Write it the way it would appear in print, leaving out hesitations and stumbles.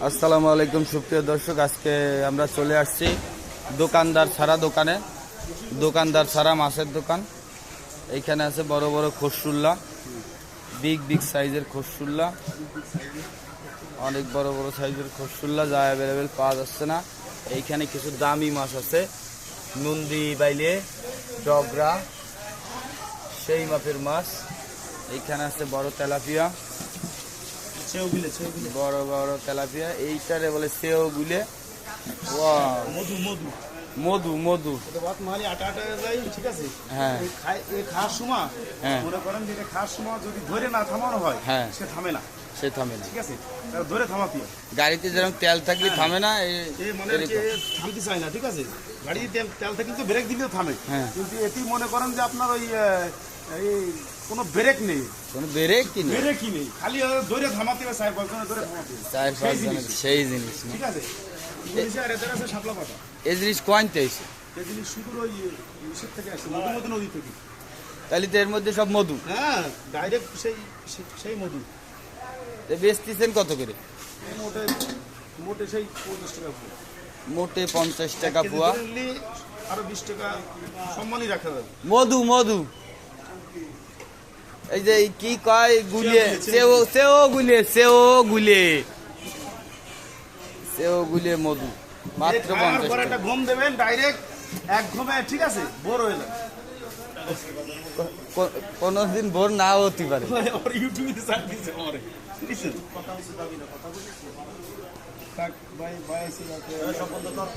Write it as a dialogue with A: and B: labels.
A: আসসালামু আলাইকুম সুপ্রিয় দর্শক, আজকে আমরা চলে আসছি দোকানদার ছাড়া দোকানে। দোকানদার ছাড়া মাছের দোকান। এইখানে আছে বড় বড় খসরুল্লা, বিগ সাইজের খসরুল্লা, অনেক বড় বড় সাইজের খসরুল্লা যা অ্যাভেলেবেল পাওয়া যাচ্ছে না। এইখানে কিছু দামি মাছ আছে, নন্দী বাইলে, ডগরা, সেই মাপের মাছ। এইখানে আছে বড় তেলাপিয়া, বড় বড় তেলাপিয়া। এইটারে বলে সেও গুলে। মধু মধু
B: ঠিক আছে।
A: হ্যাঁ
B: খাওয়ার সময়
A: হ্যাঁ
B: মনে করেন যে খাওয়ার সময় যদি ধরে না থামানো হয়,
A: হ্যাঁ
B: সে থামে না।
A: সে থামে না,
B: ঠিক আছে, ধরে থামাতে
A: গাড়িতে যেরকম তেল থাকলে থামে না,
B: মানে থামতে চায় না। ঠিক আছে, গাড়িতে তেল থাকলে তো ব্রেক দিলেও থামে, কিন্তু এটি মনে করেন যে আপনার ওই কোনো ব্রেক নেই,
A: কোনো ব্রেকই
B: নেই, খালি ধরে থামাতে হবে, চার পাঁচজনে ধরে থামাতে হবে।
A: সেই জিনিস।
B: ঠিক আছে, আর এদের আছে শাপলা পাতা।
A: এই জিনিস কোয়ান্তে হয়েছে,
B: এই জিনিস শুধু ওই ইসের থেকে আসছে, মধুমতি নদী থেকে।
A: তাহলে তো এর মধ্যে সব মধু।
B: হ্যাঁ, ডাইরেক্ট সেই মধু।
A: বেচতেছেন কত করে?
B: মোটে সেই 50 টাকা পোয়া।
A: মোটে 50 টাকা পোয়া।
B: আরো 20 টাকা সম্মানই রাখা যাবে।
A: মধু মধু এই যে কি কয় গুলিয়ে, সেও গুলিয়ে মধু মাত্র 50 টাকা।
B: একটা ঘুম দেবেন ডাইরেক্ট, এক ঘুমে, ঠিক আছে, বোর হয়ে যাবে।
A: কোনদিন ভোর না হতে পারে।
B: ইউটিউবে সার্চ দিছে আমারে, বুঝছেন? কথা বলছি দাবি না, কথা বলছি। থাক ভাই, ভাই আছে, সম্বন্ধ কর।